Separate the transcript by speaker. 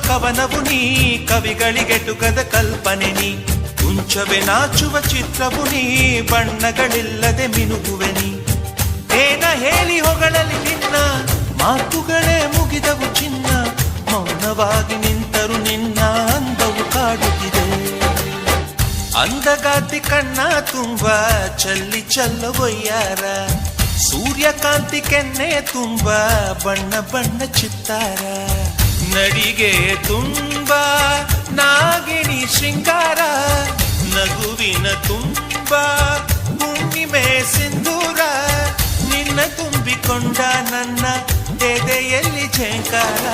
Speaker 1: ಕವನವು ನೀ, ಕವಿಗಳಿಗೆಟುಕದ ಕಲ್ಪನೆ ನೀ, ಕುಂಚವೇ ನಾಚುವ ಚಿತ್ರವು ನೀ, ಬಣ್ಣಗಳಿಲ್ಲದೆ ಮಿನುಗುವೆ ನೀ. ಏನ ಹೇಳಿ ಹೊಗಳಲಿ ನಿನ್ನ, ಮಾತುಗಳೇ ಮುಗಿದವು ಚಿನ್ನ, ಮೌನವಾಗಿ ನಿಂತರು ನಿನ್ನ ಅಂದವು ಕಾಡುತ್ತಿದೆ. ಅಂದಗಾತಿ ಕಣ್ಣ ತುಂಬ ಚಲ್ಲಿ ಚಲ್ಲವೊಯ್ಯಾರ, ಸೂರ್ಯಕಾಂತಿ ಕೆನ್ನೆ ತುಂಬ ಬಣ್ಣ ಬಣ್ಣ ಚಿತ್ತಾರ. ನಡಿಗೆ ತುಂಬ ನಾಗಿಣಿ ಶೃಂಗಾರ, ನಗುವಿನ ತುಂಬ ಹುಣ್ಣಿಮೆ ಸಿಂಧೂರ, ನಿನ್ನ ತುಂಬಿಕೊಂಡ ನನ್ನ ಎದೆಯಲ್ಲಿ ಝೇಂಕಾರ.